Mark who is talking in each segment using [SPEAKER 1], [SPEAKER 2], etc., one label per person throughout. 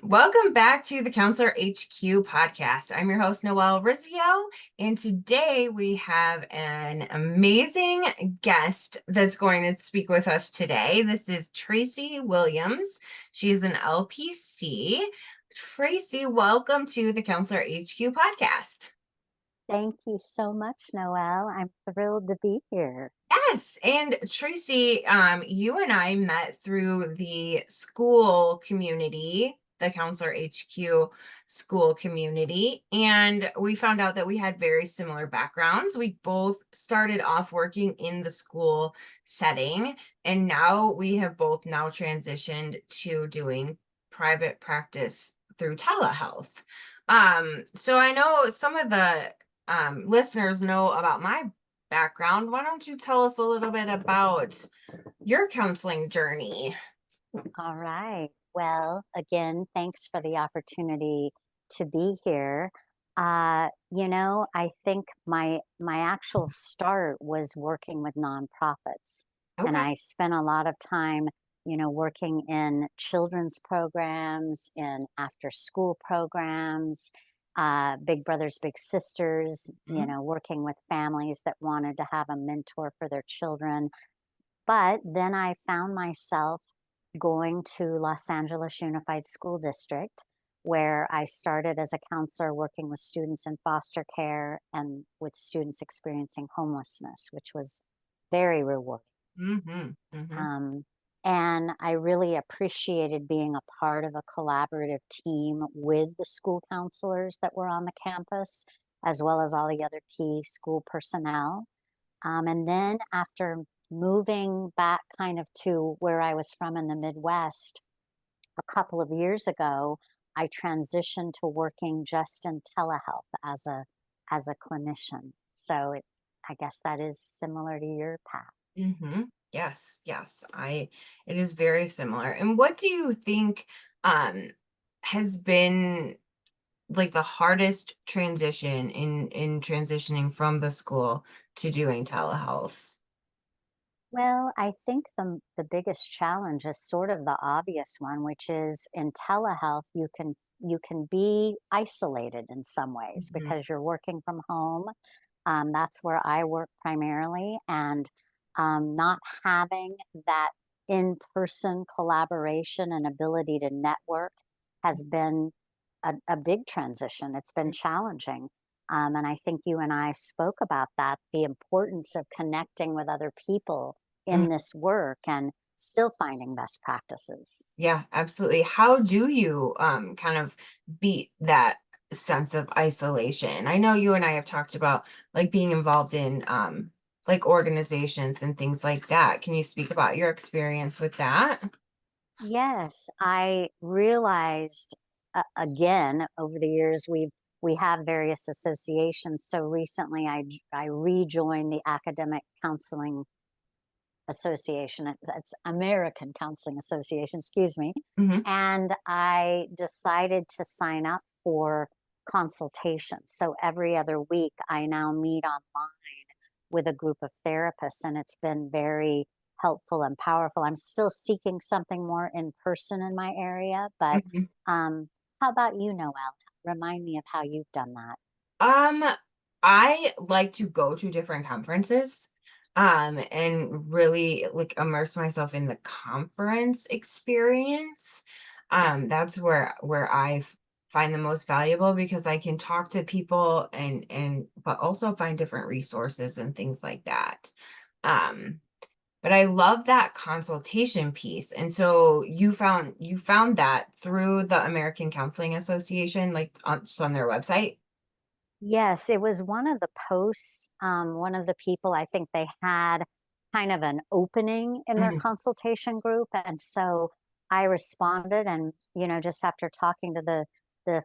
[SPEAKER 1] Welcome back to the Counselor HQ podcast. I'm your host, Noelle Rizzio, and today we have an amazing guest that's going to speak with us today. This is Traci Williams. She's an LPC. Traci, welcome to the Counselor HQ podcast.
[SPEAKER 2] Thank you so much, Noelle. I'm thrilled to be here.
[SPEAKER 1] Yes, and Traci, you and I met through the school community, the Counselor HQ school community, and we found out that we had very similar backgrounds. We both started off working in the school setting, and now we have both now transitioned to doing private practice through telehealth. So I know some of the listeners know about my background. Why don't you tell us a little bit about your counseling journey?
[SPEAKER 2] All right. Well, again, thanks for the opportunity to be here. I think my actual start was working with nonprofits, and
[SPEAKER 1] Okay.
[SPEAKER 2] I spent a lot of time, working in children's programs, in after school programs, Big Brothers Big Sisters,
[SPEAKER 1] Mhm.
[SPEAKER 2] working with families that wanted to have a mentor for their children. But then I found myself going to Los Angeles Unified School District, where I started as a counselor working with students in foster care and with students experiencing homelessness, which was very rewarding.
[SPEAKER 1] Mhm. Mhm.
[SPEAKER 2] Um, and I really appreciated being a part of a collaborative team with the school counselors that were on the campus, as well as all the other key school personnel. And then after moving back kind of to where I was from in the Midwest a couple of years ago, I transitioned to working just in telehealth as a clinician. I guess that is similar to your path.
[SPEAKER 1] Mhm. Yes, yes. It is very similar. And what do you think um has been like the hardest transition in transitioning from the school to doing telehealth?
[SPEAKER 2] Well, I think the biggest challenge is sort of the obvious one, which is in telehealth you can be isolated in some ways
[SPEAKER 1] Mhm.
[SPEAKER 2] because you're working from home. That's where I work primarily, and not having that in-person collaboration and ability to network has been a big transition. It's been challenging. And I think you and I spoke about that, the importance of connecting with other people
[SPEAKER 1] Mhm.
[SPEAKER 2] in this work and still finding best practices.
[SPEAKER 1] Yeah, absolutely. How do you kind of beat that sense of isolation? I know you and I have talked about like being involved in like organizations and things like that. Can you speak about your experience with that?
[SPEAKER 2] Yes, I realized again over the years we have various associations. So recently I rejoined the Academic Counseling Association. That's American Counseling Association, excuse me.
[SPEAKER 1] Hmm.
[SPEAKER 2] And I decided to sign up for consultations. So every other week I now meet online with a group of therapists, and it's been very helpful and powerful. I'm still seeking something more in person in my area, but
[SPEAKER 1] Hmm.
[SPEAKER 2] um, how about you, Noelle? Remind me of how you've done that.
[SPEAKER 1] Um, I like to go to different conferences, and really like immerse myself in the conference experience. That's where find the most valuable because I can talk to people and but also find different resources and things like that. Um, but I love that consultation piece. And so you found that through the American Counseling Association, like on, just on their website.
[SPEAKER 2] Yes, it was one of the posts. One of the people, I think they had kind of an opening in their
[SPEAKER 1] Mhm.
[SPEAKER 2] consultation group. And so I responded and, just after talking to the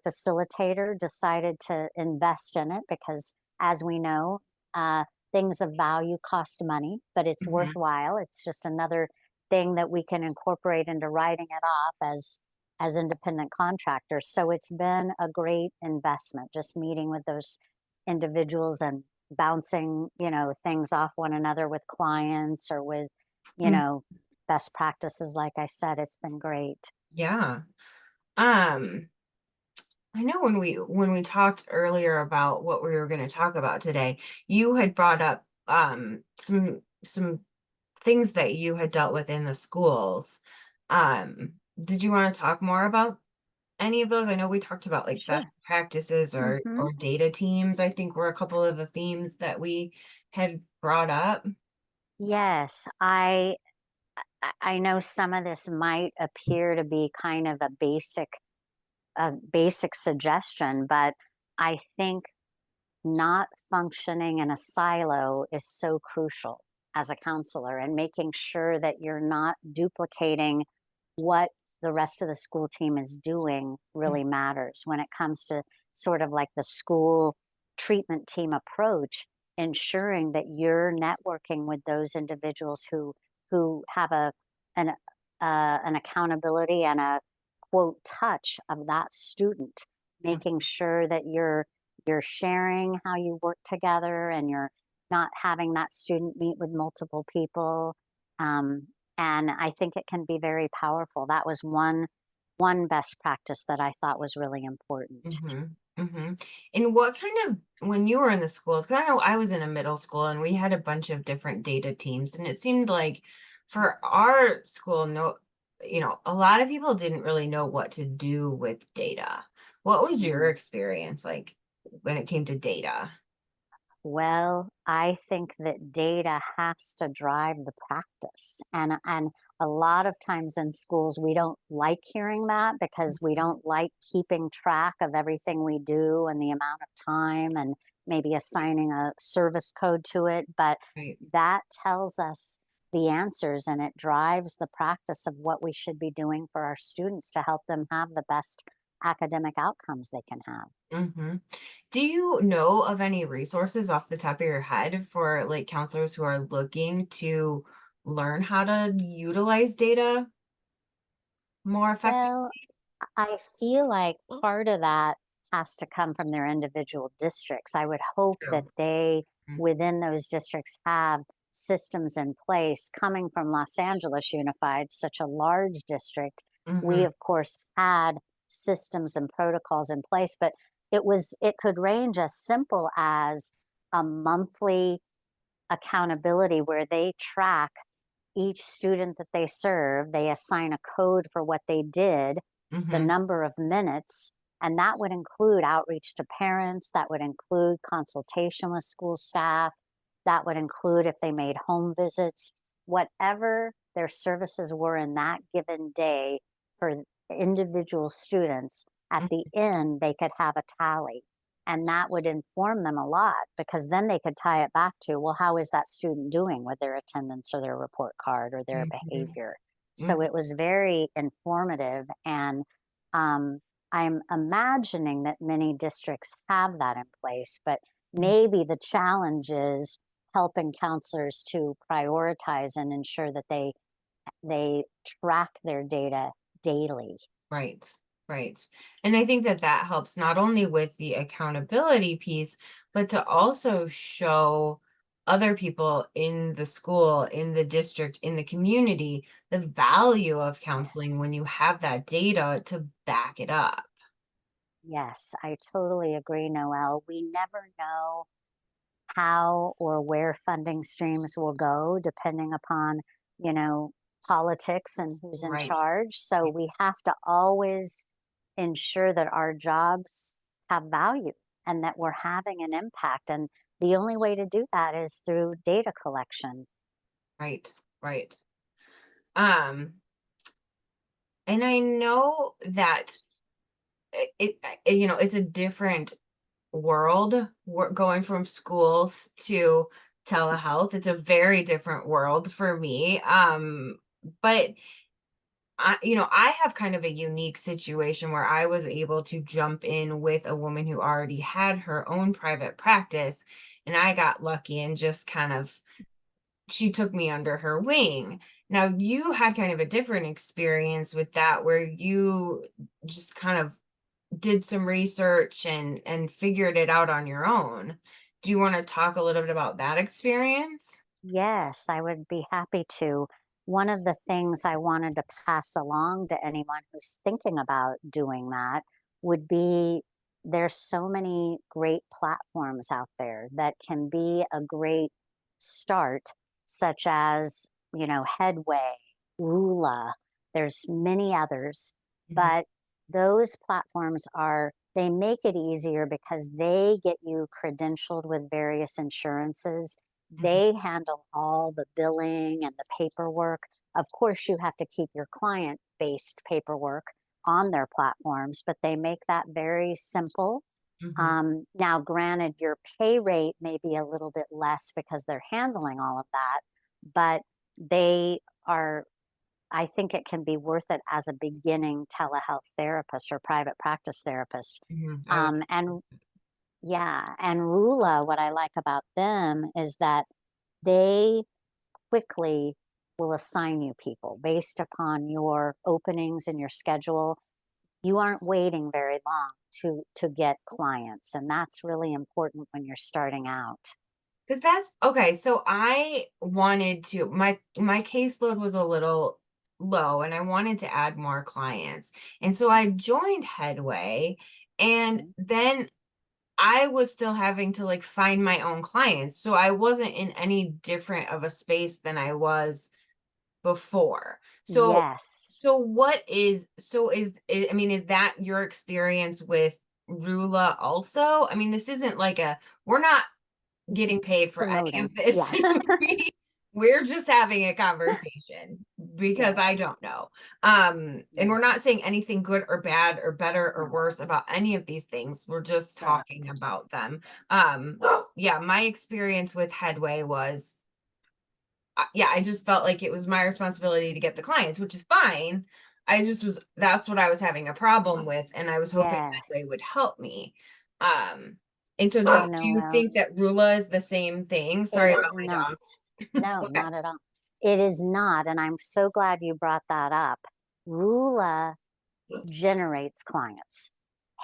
[SPEAKER 2] facilitator, decided to invest in it because as we know, uh, things of value cost money, but it's
[SPEAKER 1] Mhm.
[SPEAKER 2] worthwhile. It's just another thing that we can incorporate into writing it off as independent contractors. So it's been a great investment just meeting with those individuals and bouncing, things off one another with clients or with, you
[SPEAKER 1] Mm,
[SPEAKER 2] know, best practices. Like I said, it's been great.
[SPEAKER 1] yeah. Um, I know when we talked earlier about what we were going to talk about today, you had brought up some things that you had dealt with in the schools. Did you want to talk more about any of those? I know we talked about like
[SPEAKER 2] Sure.
[SPEAKER 1] best practices
[SPEAKER 2] Hmm.
[SPEAKER 1] or data teams, I think were a couple of the themes that we had brought up.
[SPEAKER 2] Yes, I know some of this might appear to be kind of a basic suggestion, but I think not functioning in a silo is so crucial as a counselor, and making sure that you're not duplicating what the rest of the school team is doing
[SPEAKER 1] Mm,
[SPEAKER 2] really matters when it comes to sort of like the school treatment team approach. Ensuring that you're networking with those individuals who have an an accountability and a quote touch of that student,
[SPEAKER 1] mm,
[SPEAKER 2] making sure that you're sharing how you work together, and you're not having that student meet with multiple people. Um, and I think it can be very powerful. That was one best practice that I thought was really important.
[SPEAKER 1] mhm, mhm. And what kind of when you were in the schools, 'cause I know I was in a middle school and we had a bunch of different data teams, and it seemed like for our school, no, a lot of people didn't really know what to do with data. What was your
[SPEAKER 2] Mm.
[SPEAKER 1] experience like when it came to data?
[SPEAKER 2] Well, I think that data has to drive the practice. And a lot of times in schools we don't like hearing that, because we
[SPEAKER 1] Mhm.
[SPEAKER 2] don't like keeping track of everything we do and the amount of time, and maybe assigning a service code to it, but
[SPEAKER 1] Right.
[SPEAKER 2] that tells us the answers, and it drives the practice of what we should be doing for our students to help them have the best academic outcomes they can have.
[SPEAKER 1] Mhm. Do you know of any resources off the top of your head for like counselors who are looking to learn how to utilize data more effectively?
[SPEAKER 2] Well, I feel like part of that has to come from their individual districts. I would hope that
[SPEAKER 1] True.
[SPEAKER 2] they,
[SPEAKER 1] Mm,
[SPEAKER 2] within those districts, have systems in place. Coming from Los Angeles Unified, such a large district, we
[SPEAKER 1] mhm,
[SPEAKER 2] of course had systems and protocols in place, but it could range as simple as a monthly accountability where they track each student that they serve. They assign a code for what they did, the
[SPEAKER 1] mhm,
[SPEAKER 2] number of minutes, and that would include outreach to parents, that would include consultation with school staff, that would include if they made home visits, whatever their services were in that given day for individual students. At the
[SPEAKER 1] mm,
[SPEAKER 2] end, they could have a tally. And that would inform them a lot, because then they could tie it back to, well, how is that student doing with their attendance or their report card or their
[SPEAKER 1] mhm,
[SPEAKER 2] behavior? So
[SPEAKER 1] mhm,
[SPEAKER 2] it was very informative. And um, I'm imagining that many districts have that in place, but
[SPEAKER 1] mm.
[SPEAKER 2] maybe the challenge is helping counselors to prioritize and ensure that they track their data daily.
[SPEAKER 1] Right, right. And I think that that helps not only with the accountability piece, but to also show other people in the school, in the district, in the community, the value of counseling
[SPEAKER 2] Yes.
[SPEAKER 1] when you have that data to back it up.
[SPEAKER 2] Yes, I totally agree, Noelle. We never know how or where funding streams will go depending upon, you know, politics and who's in
[SPEAKER 1] Right.
[SPEAKER 2] charge. So we have to always ensure that our jobs have value and that we're having an impact. And the only way to do that is through data collection.
[SPEAKER 1] Right. Right. Um, and I know that it's a different world. We're going from schools to telehealth. It's a very different world for me. But I have kind of a unique situation where I was able to jump in with a woman who already had her own private practice, and I got lucky and just kind of she took me under her wing. Now, you had kind of a different experience with that where you just kind of did some research and figured it out on your own. Do you wanna talk a little bit about that experience?
[SPEAKER 2] Yes, I would be happy to. one of the things I wanted to pass along to anyone who's thinking about doing that would be there's so many great platforms out there that can be a great start, such as, Headway, Rula, there's many others,
[SPEAKER 1] Mhm,
[SPEAKER 2] but those platforms they make it easier because they get you credentialed with various insurances.
[SPEAKER 1] mhm,
[SPEAKER 2] They handle all the billing and the paperwork. Of course, you have to keep your client based paperwork on their platforms, but they make that very simple.
[SPEAKER 1] mhm.
[SPEAKER 2] Now, granted, your pay rate may be a little bit less because they're handling all of that, but they are, I think it can be worth it as a beginning telehealth therapist or private practice therapist.
[SPEAKER 1] Mhm. I would.
[SPEAKER 2] And yeah, and Rula, what I like about them is that they quickly will assign you people based upon your openings and your schedule. You aren't waiting very long to get clients, and that's really important when you're starting out.
[SPEAKER 1] Because that's okay. So I wanted to my caseload was a little low and I wanted to add more clients. And so I joined Headway and
[SPEAKER 2] Mhm.
[SPEAKER 1] then I was still having to like find my own clients. So I wasn't in any different of a space than I was before. So
[SPEAKER 2] Yes.
[SPEAKER 1] I mean, is that your experience with Rula also? I mean, this isn't like we're not getting paid for any
[SPEAKER 2] Promoting.
[SPEAKER 1] of this.
[SPEAKER 2] Yeah.
[SPEAKER 1] We we're just having a conversation because I
[SPEAKER 2] Yes.
[SPEAKER 1] don't know. And we're not
[SPEAKER 2] Yes.
[SPEAKER 1] saying anything good or bad or better or
[SPEAKER 2] No,
[SPEAKER 1] worse about any of these things. We're just talking
[SPEAKER 2] correct.
[SPEAKER 1] about them. Yeah, my experience with Headway was yeah, I just felt like it was my responsibility to get the clients, which is fine. That's what I was having a problem with, and I was hoping Headway
[SPEAKER 2] Yes.
[SPEAKER 1] would help me. Um, and so
[SPEAKER 2] So,
[SPEAKER 1] do you
[SPEAKER 2] Noel,
[SPEAKER 1] think that Rula is the same thing?
[SPEAKER 2] it
[SPEAKER 1] Sorry about
[SPEAKER 2] is
[SPEAKER 1] my
[SPEAKER 2] not.
[SPEAKER 1] dogs.
[SPEAKER 2] No,
[SPEAKER 1] Okay.
[SPEAKER 2] not at all. It is not, and I'm so glad you brought that up. Rula generates clients.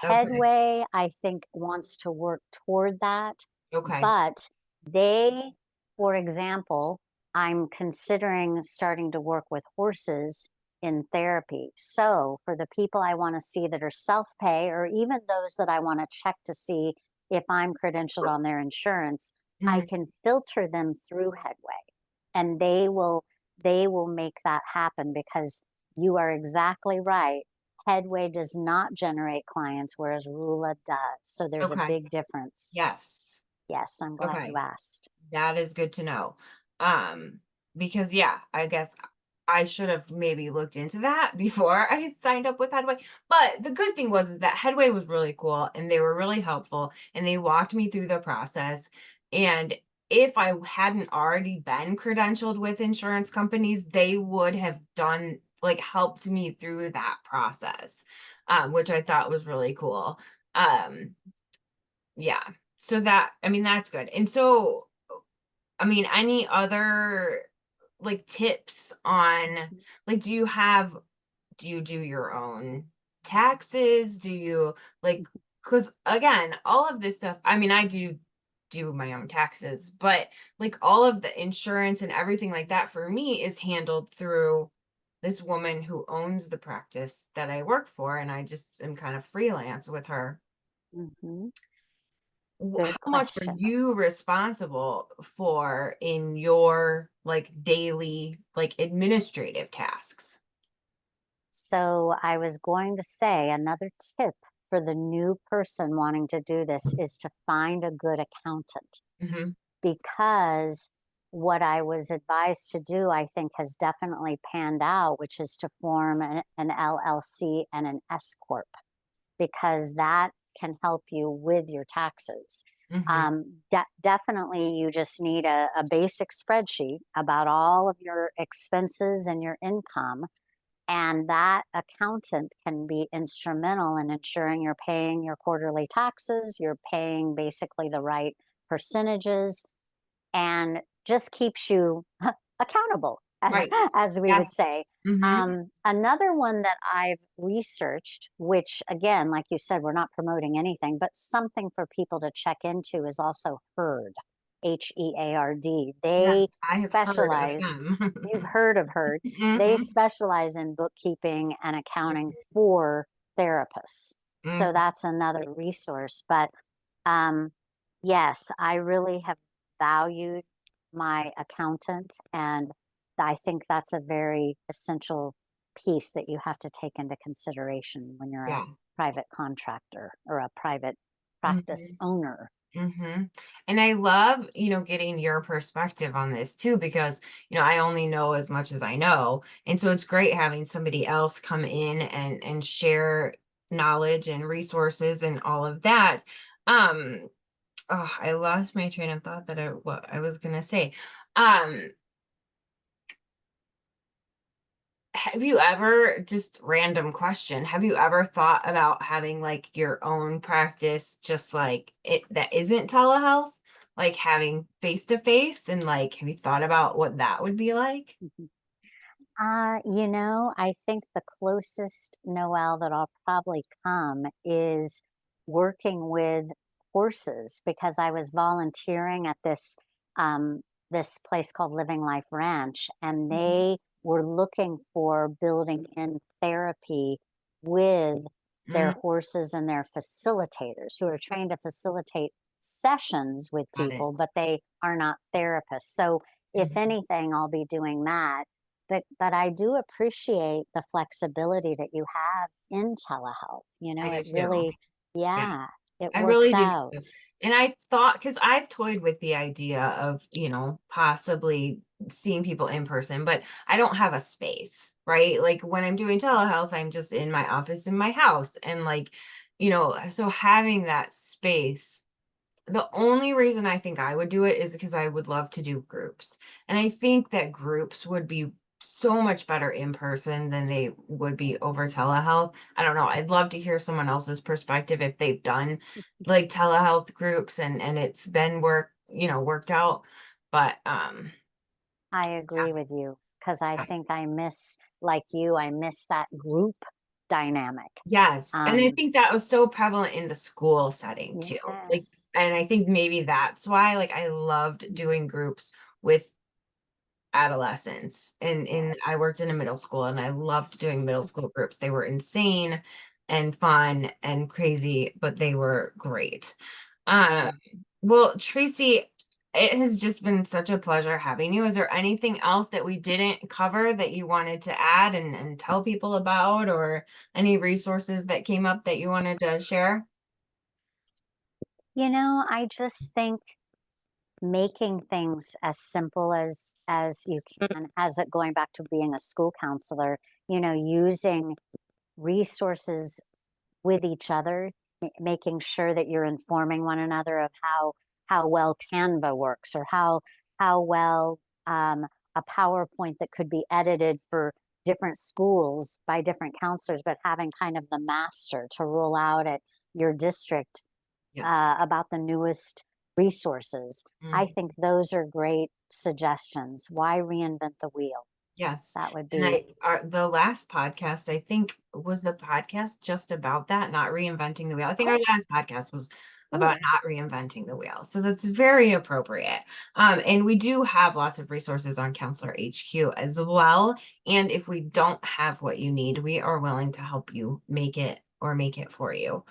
[SPEAKER 1] Okay.
[SPEAKER 2] Headway, I think, wants to work toward that,
[SPEAKER 1] Okay.
[SPEAKER 2] but they, for example, I'm considering starting to work with horses in therapy. So, for the people I want to see that are self pay, or even those that I want to check to see if I'm credentialed on their insurance, I
[SPEAKER 1] Mhm.
[SPEAKER 2] can filter them through Headway, and they will make that happen because you are exactly right. Headway does not generate clients, whereas Rula does. So there's a
[SPEAKER 1] Okay.
[SPEAKER 2] big difference.
[SPEAKER 1] Yes.
[SPEAKER 2] Yes, I'm glad you
[SPEAKER 1] Okay.
[SPEAKER 2] asked.
[SPEAKER 1] That is good to know. Um, because yeah, I guess I should have maybe looked into that before I signed up with Headway. But the good thing was is that Headway was really cool and they were really helpful and they walked me through the process. And if I hadn't already been credentialed with insurance companies, they would have done like helped me through that process, which I thought was really cool. Um, yeah. So that I mean that's good. And so I mean, any other, like, tips on
[SPEAKER 2] Mhm.
[SPEAKER 1] like, do you do your own taxes? Do you like? Because again, all of this stuff I mean, I do my own taxes, but, like, all of the insurance and everything like that for me is handled through this woman who owns the practice that I work for, and I just am kind of freelance with her.
[SPEAKER 2] Mhm.
[SPEAKER 1] How
[SPEAKER 2] Good
[SPEAKER 1] much are
[SPEAKER 2] question.
[SPEAKER 1] you responsible for in your like daily like administrative tasks?
[SPEAKER 2] So I was going to say another tip for the new person wanting to do this is to find a good accountant
[SPEAKER 1] Hmm.
[SPEAKER 2] because what I was advised to do, I think, has definitely panned out, which is to form an LLC and an S Corp, because that can help you with your taxes.
[SPEAKER 1] Hmm.
[SPEAKER 2] Definitely, you just need a basic spreadsheet about all of your expenses and your income. And that accountant can be instrumental in ensuring you're paying your quarterly taxes, you're paying basically the right percentages, and just keeps you accountable, as
[SPEAKER 1] Right.
[SPEAKER 2] as we
[SPEAKER 1] Yeah.
[SPEAKER 2] would say.
[SPEAKER 1] Hmm.
[SPEAKER 2] Another one that I've researched, which again, like you said, we're not promoting anything, but something for people to check into is also herd. HEARD.
[SPEAKER 1] Yeah,
[SPEAKER 2] They
[SPEAKER 1] I have heard of
[SPEAKER 2] specialize,
[SPEAKER 1] them.
[SPEAKER 2] you've heard of HEARD, they
[SPEAKER 1] Mhm,
[SPEAKER 2] specialize in bookkeeping and accounting
[SPEAKER 1] mhm,
[SPEAKER 2] for therapists. So
[SPEAKER 1] mhm.
[SPEAKER 2] that's another resource. But um, yes, I really have valued my accountant, and I think that's a very essential piece that you have to take into consideration when you're a
[SPEAKER 1] Yeah.
[SPEAKER 2] private contractor or a private practice
[SPEAKER 1] Mhm.
[SPEAKER 2] owner.
[SPEAKER 1] Mhm. And I love, getting your perspective on this too, because, I only know as much as I know. And so it's great having somebody else come in and share knowledge and resources and all of that. Um, oh, I lost my train of thought that what I was gonna say. Um, have you ever, just random question, have you ever thought about having like your own practice, just like it that isn't telehealth? Like having face to face, and like have you thought about what that would be like?
[SPEAKER 2] Mhm. I think the closest Noel that I'll probably come is working with horses because I was volunteering at this place called Living Life Ranch, and
[SPEAKER 1] Mhm.
[SPEAKER 2] they were looking for building in therapy with their
[SPEAKER 1] Mm,
[SPEAKER 2] horses and their facilitators who are trained to facilitate sessions with
[SPEAKER 1] got it.
[SPEAKER 2] people, but they are not therapists. So if
[SPEAKER 1] Mhm.
[SPEAKER 2] anything, I'll be doing that, but I do appreciate the flexibility that you have in telehealth.
[SPEAKER 1] I do
[SPEAKER 2] It
[SPEAKER 1] too.
[SPEAKER 2] really,
[SPEAKER 1] Yeah.
[SPEAKER 2] yeah, it
[SPEAKER 1] I
[SPEAKER 2] works
[SPEAKER 1] really do
[SPEAKER 2] out.
[SPEAKER 1] too. And I thought, because I've toyed with the idea of, possibly seeing people in person, but I don't have a space, right? Like when I'm doing telehealth, I'm just in my office in my house. And like, so having that space, the only reason I think I would do it is because I would love to do groups. And I think that groups would be so much better in person than they would be over telehealth. I don't know. I'd love to hear someone else's perspective if they've done like telehealth groups and it's been worked out. But
[SPEAKER 2] I agree with you because I
[SPEAKER 1] yeah.
[SPEAKER 2] think I miss, like you, I miss that group dynamic.
[SPEAKER 1] Yes, and I
[SPEAKER 2] Um,
[SPEAKER 1] think that was so prevalent in the school setting too. Like,
[SPEAKER 2] yes.
[SPEAKER 1] and I think maybe that's why like I loved doing groups with adolescents, and
[SPEAKER 2] Yes.
[SPEAKER 1] I worked in a middle school and I loved doing middle school groups. They were insane and fun and crazy, but they were great. Uh,
[SPEAKER 2] Mhm.
[SPEAKER 1] well, Traci, it has just been such a pleasure having you. Is there anything else that we didn't cover that you wanted to add and tell people about, or any resources that came up that you wanted to share?
[SPEAKER 2] I just think making things as simple as you can, as it going back to being a school counselor, using resources with each other, making sure that you're informing one another of how well Canva works or how well a PowerPoint that could be edited for different schools by different counselors, but having kind of the master to roll out at your district
[SPEAKER 1] Yes.
[SPEAKER 2] about the newest resources. I
[SPEAKER 1] Mm.
[SPEAKER 2] think those are great suggestions. Why reinvent the wheel?
[SPEAKER 1] Yes,
[SPEAKER 2] That would
[SPEAKER 1] and
[SPEAKER 2] be,
[SPEAKER 1] the last podcast, I think, was the podcast just about that, not reinventing the wheel. I think our
[SPEAKER 2] oh,
[SPEAKER 1] last podcast was
[SPEAKER 2] ooh,
[SPEAKER 1] about not reinventing the wheel, so that's very appropriate. And we do have lots of resources on Counselor HQ as well. And if we don't have what you need, we are willing to help you make it or make it for you.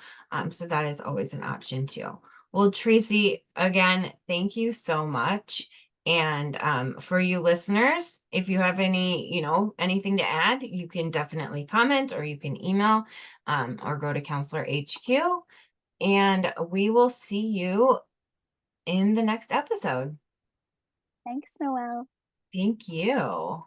[SPEAKER 1] So that is always an option too. Well, Traci, again, thank you so much. And for you listeners, if you have anything to add, you can definitely comment or you can email or go to Counselor HQ. And we will see you in the next episode.
[SPEAKER 2] thanks, Noelle.
[SPEAKER 1] Thank you.